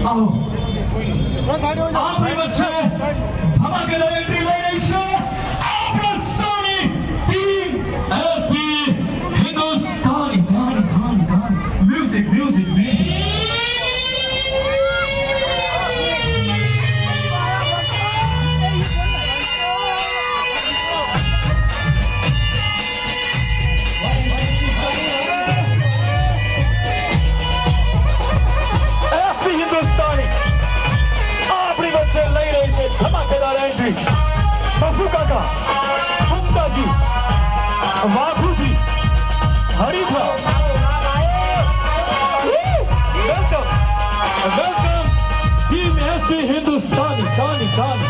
आओ આપણી વચ્ચે ધમાકેદાર એન્ટ્રી લઈ રહી છે આપણા સૌની team SP Hindustani music music music धमाकेदार एंट्री बफू काका मुक्ता जी वाघू जी हरीफा वेलकम वेलकम टीम एसपी हिंदुस्तानी जानी जानी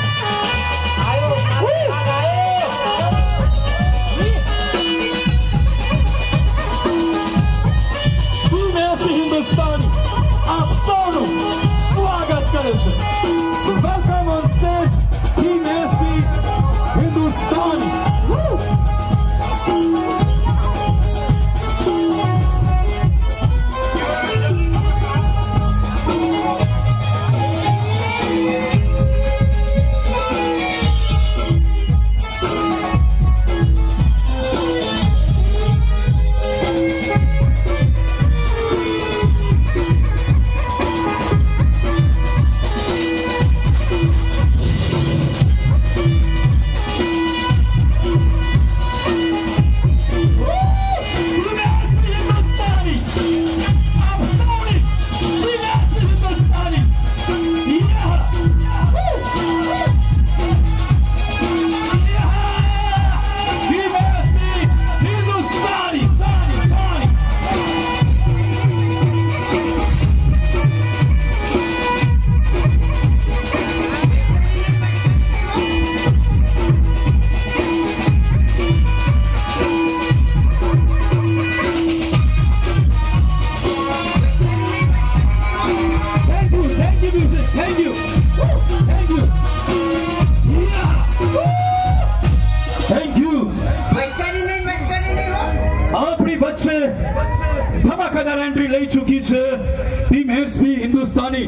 टीम एसपी हिंदुस्तानी आप सौનું સ્વાગત કરે છે Welcome on stage, Team SB Hindustani. ધમાકેદાર એન્ટ્રી લઈ ચૂકી છે ટીમ એસપી हिंदुस्तानी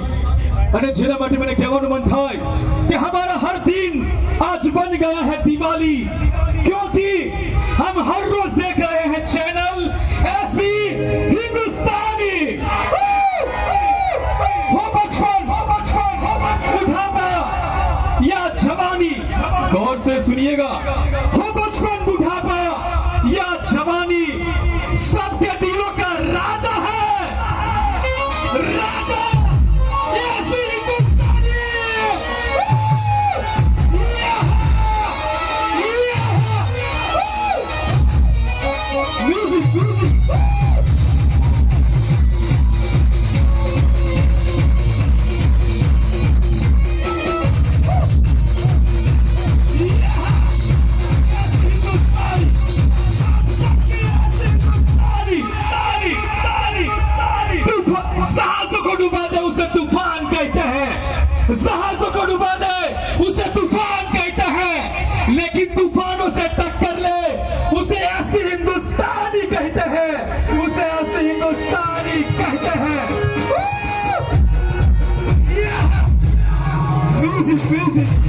અને જેના માટે મને કહેવાનું મન થાય कि हमारा हर दिन आज बन गया है दिवाली क्योंकि हम हर रोज देख रहे हैं चैनल एसपी हिंदुस्तानी हो बचपन बुढ़ापा या जवानी गौर से सुनिएगा हो बचपन बुढ़ापा या जवानी सबके दिलों का राजा है राजा एसपी हिंदुस्तानी म्यूजिक म्यूजिक जहाजों को डुबा दे उसे तूफान कहते हैं जहाजों को डुबा दे उसे तूफान कहते हैं लेकिन तूफानों से टक्कर ले उसे एसपी हिंदुस्तानी कहते हैं उसे एसपी हिंदुस्तानी कहते हैं म्यूजिक म्यूजिक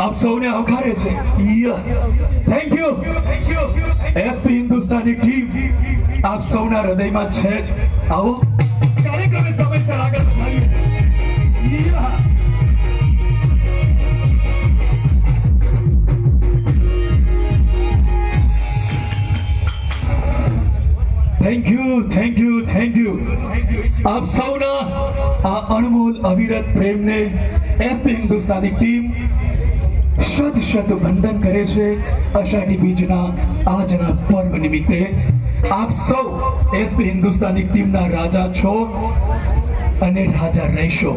आप સૌને આવકારે છે thank you SP Hindustani team આપ સૌના હૃદયમાં છે જ આવો કાર્યક્રમે સમયસર આગળ વધારીએ thank you thank you thank you આપ સૌના આ અણમોલ અવિરત પ્રેમને એસપી હિન્દુસ્તાની ટીમ શત શત વંદન કરે છે અષાઢી બીજના આજના પર્વ નિમિત્તે આપ સૌ એસપી હિન્દુસ્તાની ટીમના રાજા છો અને રાજા રહેશો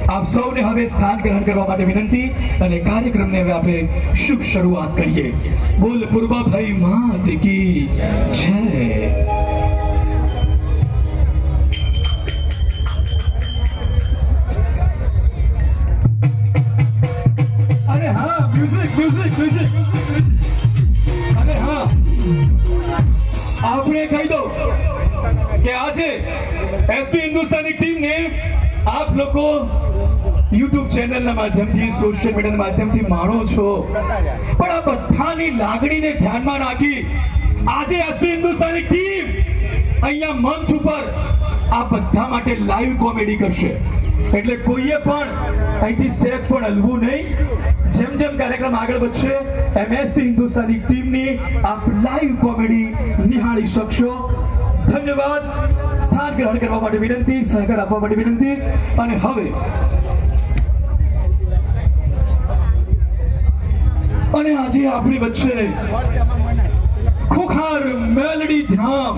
આપ સૌને હવે સ્થાન ગ્રહણ કરવા માટે વિનંતી અને કાર્યક્રમને હવે આપણે શુભ શરૂઆત કરીએ બોલ પૂર્વાભાઈ માત કી જય म्यूजिक म्यूजिक म्यूजिक अरे हाँ એસપી હિન્દુસ્તાની ટીમને આપ લોકો યુટ્યુબ ચેનલના માધ્યમથી સોશિયલ મીડિયાના માધ્યમથી માણો છો, પણ આ બધાની લાગણીને ધ્યાનમાં રાખી આજે એસપી હિન્દુસ્તાની ટીમ અહીંયા મંચ ઉપર આ બધા માટે લાઈવ કોમેડી કરશે, એટલે કોઈએ પણ અહીંથી સેજ પણ હલવું નહીં. જેમ જેમ કાર્યક્રમ આગળ વધશે એમ એસપી હિન્દુસ્તાની ટીમની આપ લાઈવ કોમેડી નિહાળી શકશો. ધન્યવાદ. સ્થાન ગ્રહણ કરવા માટે વિનંતી, સહકાર આપવા માટે વિનંતી. અને હવે આજે આપણી વચ્ચે ખુખાર મેલડી ધામ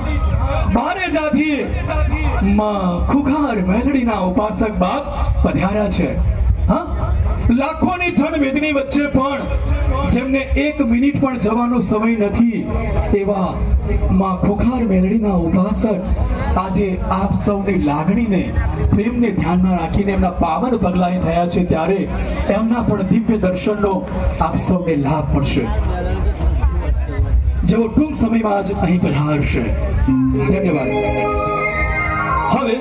બારેજાથી માં ખુખાર મેલડીના ઉપાસક બાપ પધાર્યા છે. હા, લાખોની જનમેદની વચ્ચે પણ જેમને 1 મિનિટ પણ જવાનો સમય નથી એવા માં ખુખાર મેલડીના ઉપાસક આજે આપ સૌની લાગણીને પ્રેમને ધ્યાનમાં રાખીને એમના પાવન પગલાએ થયા છે, ત્યારે એમના પણ દિવ્ય દર્શનનો આપ સૌને લાભ મળશે. જેઓ ટૂંક સમયમાં જ અહીં પધારશે. ધન્યવાદ. હવે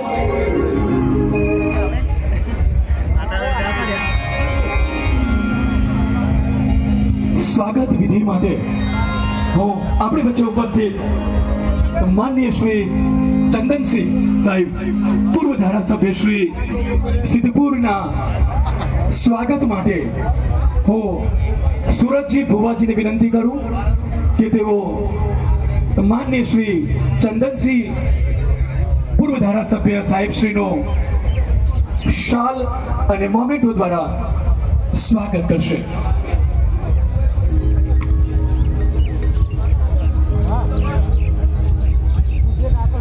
સ્વાગત વિધિ માટે હું આપણી વચ્ચે ઉપસ્થિત માનનીય શ્રી ચંદનસિંહ સાહેબ, પૂર્વ ધારાસભ્ય શ્રી સિદ્ધપુરના સ્વાગત માટે હું સુરતજી ભુવાજીને વિનંતી કરું કે તેઓ માનનીય શ્રી ચંદનસિંહ પૂર્વ ધારાસભ્ય સાહેબ શ્રીનો શાલ અને મોમેન્ટો દ્વારા સ્વાગત કરશે.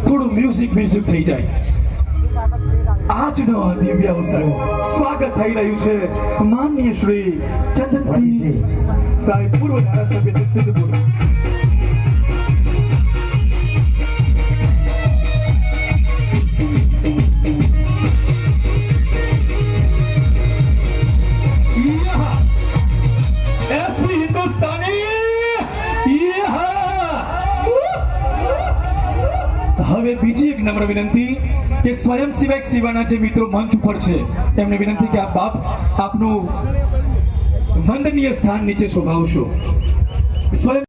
થોડું મ્યુઝિક થઈ જાય. આજનો દિવ્ય અવસર સ્વાગત થઈ રહ્યું છે માનનીય શ્રી ચંદનસિંહ સાહેબ, પૂર્વ ધારાસભ્ય સિદ્ધપુર. એસપી હિન્દુસ્તાની. હવે બીજી એક નમ્ર વિનંતી કે સ્વયંસેવક સેવાના જે મિત્રો મંચ ઉપર છે એમને વિનંતી કે આપ આપનું વંદનીય સ્થાન નીચે શોભાવશો. સ્વયં